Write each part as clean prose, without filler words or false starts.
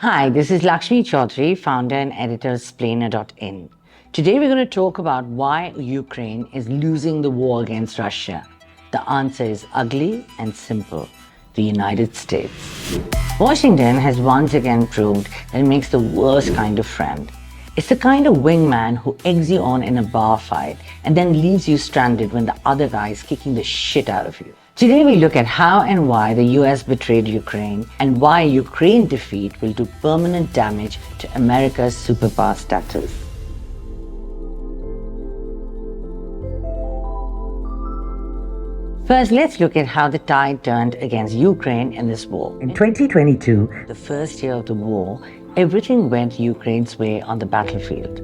Hi, this is Lakshmi Chaudhry, founder and editor of Splainer.in. Today we're going to talk about why Ukraine is losing the war against Russia. The answer is ugly and simple: the United States. Washington has once again proved that it makes the worst kind of friend. It's the kind of wingman who eggs you on in a bar fight and then leaves you stranded when the other guy is kicking the shit out of you. Today we look at how and why the US betrayed Ukraine and why Ukraine defeat will do permanent damage to America's superpower status. First, let's look at how the tide turned against Ukraine in this war. In 2022, the first year of the war, everything went Ukraine's way on the battlefield.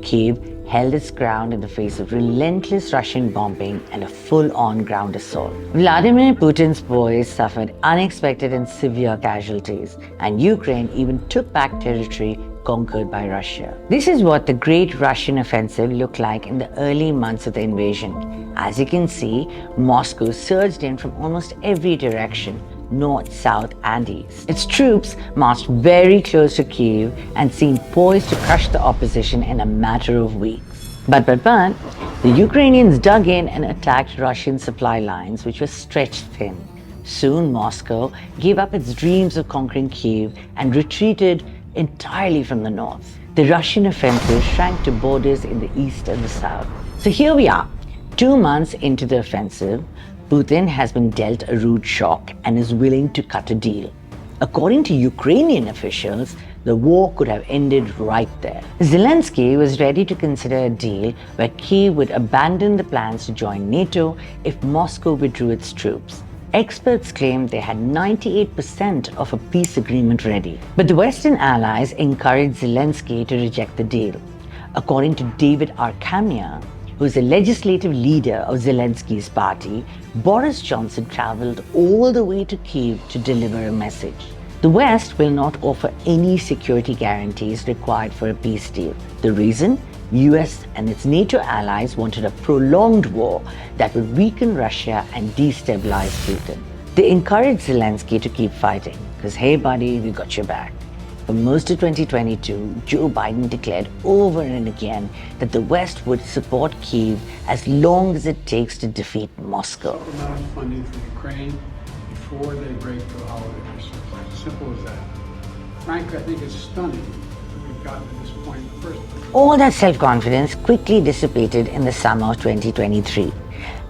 Kyiv held its ground in the face of relentless Russian bombing and a full-on ground assault. Vladimir Putin's boys suffered unexpected and severe casualties, and Ukraine even took back territory conquered by Russia. This is what the Great Russian Offensive looked like in the early months of the invasion. As you can see, Moscow surged in from almost every direction, north, south, and east. Its troops marched very close to Kyiv and seemed poised to crush the opposition in a matter of weeks. But, the Ukrainians dug in and attacked Russian supply lines, which were stretched thin. Soon, Moscow gave up its dreams of conquering Kyiv and retreated entirely from the north. The Russian offensive shrank to borders in the east and the south. So here we are, 2 months into the offensive. Putin has been dealt a rude shock and is willing to cut a deal. According to Ukrainian officials, the war could have ended right there. Zelensky was ready to consider a deal where Kyiv would abandon the plans to join NATO if Moscow withdrew its troops. Experts claim they had 98% of a peace agreement ready. But the Western allies encouraged Zelensky to reject the deal. According to David Arkamia, who is the legislative leader of Zelensky's party, Boris Johnson traveled all the way to Kyiv to deliver a message. The West will not offer any security guarantees required for a peace deal. The reason? US and its NATO allies wanted a prolonged war that would weaken Russia and destabilize Putin. They encouraged Zelensky to keep fighting, because hey buddy, we got your back. For most of 2022, Joe Biden declared over and again that the West would support Kyiv as long as it takes to defeat Moscow. Enough funding for Ukraine before they break the holiday Christmas. As simple as that. Frankly, I think it's stunning that we've gotten to this point in the first place. All that self-confidence quickly dissipated in the summer of 2023.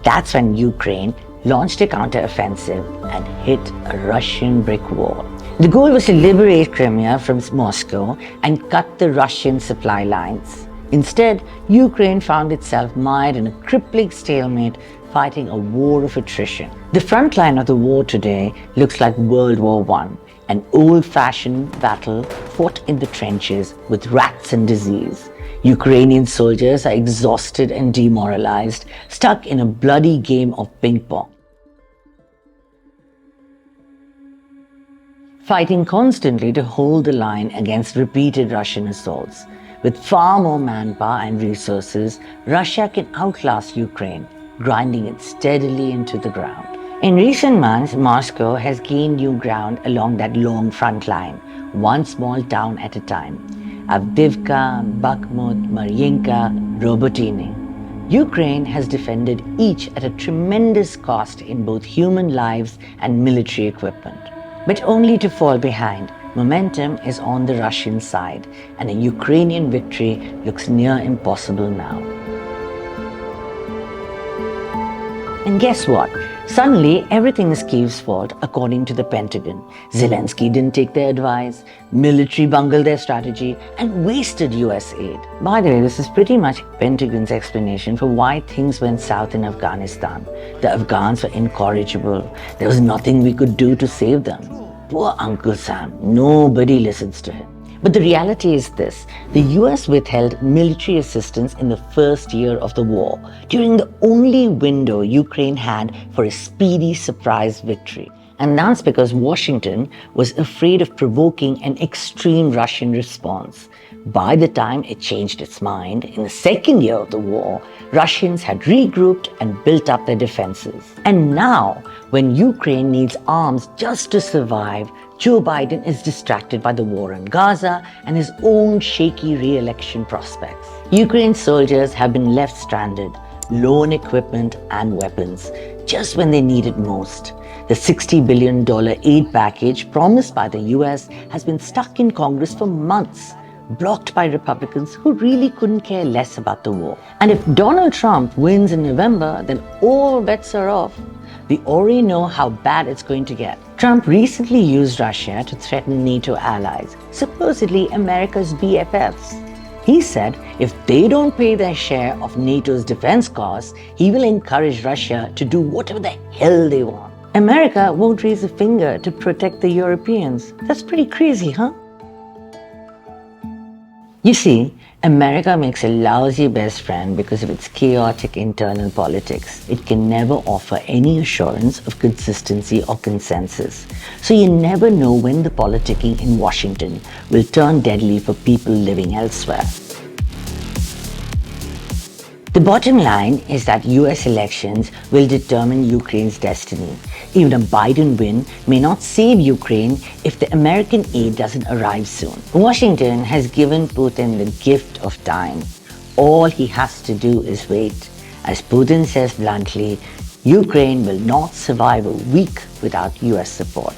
That's when Ukraine launched a counter-offensive and hit a Russian brick wall. The goal was to liberate Crimea from Moscow and cut the Russian supply lines. Instead, Ukraine found itself mired in a crippling stalemate, fighting a war of attrition. The front line of the war today looks like World War I, an old-fashioned battle fought in the trenches with rats and disease. Ukrainian soldiers are exhausted and demoralized, stuck in a bloody game of ping-pong. Fighting constantly to hold the line against repeated Russian assaults. With far more manpower and resources, Russia can outlast Ukraine, grinding it steadily into the ground. In recent months, Moscow has gained new ground along that long front line, one small town at a time. Avdiivka, Bakhmut, Mariinka, Robotyne. Ukraine has defended each at a tremendous cost in both human lives and military equipment. But only to fall behind. Momentum is on the Russian side, and a Ukrainian victory looks near impossible now. And guess what? Suddenly, everything is Kyiv's fault, according to the Pentagon. Zelensky didn't take their advice, military bungled their strategy, and wasted US aid. By the way, this is pretty much Pentagon's explanation for why things went south in Afghanistan. The Afghans were incorrigible. There was nothing we could do to save them. Poor Uncle Sam, nobody listens to him. But the reality is this: the US withheld military assistance in the first year of the war, during the only window Ukraine had for a speedy surprise victory. And that's because Washington was afraid of provoking an extreme Russian response. By the time it changed its mind, in the second year of the war, Russians had regrouped and built up their defenses. And now, when Ukraine needs arms just to survive, Joe Biden is distracted by the war in Gaza and his own shaky re-election prospects. Ukraine's soldiers have been left stranded, low on equipment and weapons, just when they need it most. The $60 billion aid package promised by the US has been stuck in Congress for months, blocked by Republicans who really couldn't care less about the war. And if Donald Trump wins in November, then all bets are off. We already know how bad it's going to get. Trump recently used Russia to threaten NATO allies, supposedly America's BFFs. He said if they don't pay their share of NATO's defense costs, he will encourage Russia to do whatever the hell they want. America won't raise a finger to protect the Europeans. That's pretty crazy, huh? You see, America makes a lousy best friend because of its chaotic internal politics. It can never offer any assurance of consistency or consensus. So you never know when the politicking in Washington will turn deadly for people living elsewhere. The bottom line is that US elections will determine Ukraine's destiny. Even a Biden win may not save Ukraine if the American aid doesn't arrive soon. Washington has given Putin the gift of time. All he has to do is wait. As Putin says bluntly, Ukraine will not survive a week without US support.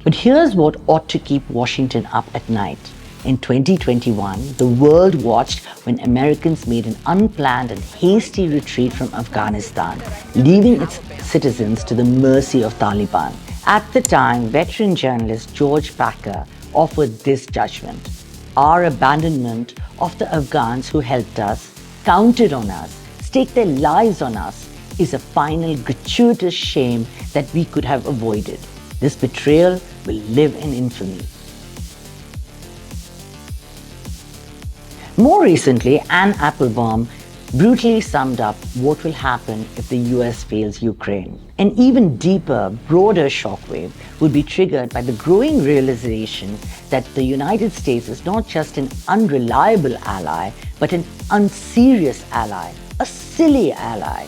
But here's what ought to keep Washington up at night. In 2021, the world watched when Americans made an unplanned and hasty retreat from Afghanistan, leaving its citizens to the mercy of Taliban. At the time, veteran journalist George Packer offered this judgment: our abandonment of the Afghans who helped us, counted on us, staked their lives on us, is a final gratuitous shame that we could have avoided. This betrayal will live in infamy. More recently, Anne Applebaum brutally summed up what will happen if the US fails Ukraine. An even deeper, broader shockwave would be triggered by the growing realization that the United States is not just an unreliable ally, but an unserious ally, a silly ally.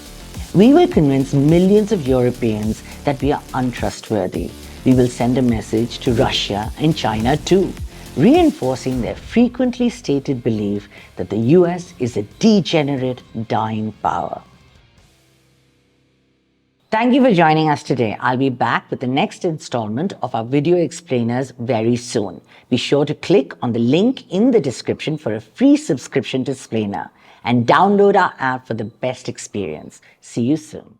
We will convince millions of Europeans that we are untrustworthy. We will send a message to Russia and China too, reinforcing their frequently stated belief that the US is a degenerate, dying power. Thank you for joining us today. I'll be back with the next installment of our video explainers very soon. Be sure to click on the link in the description for a free subscription to Splainer and download our app for the best experience. See you soon.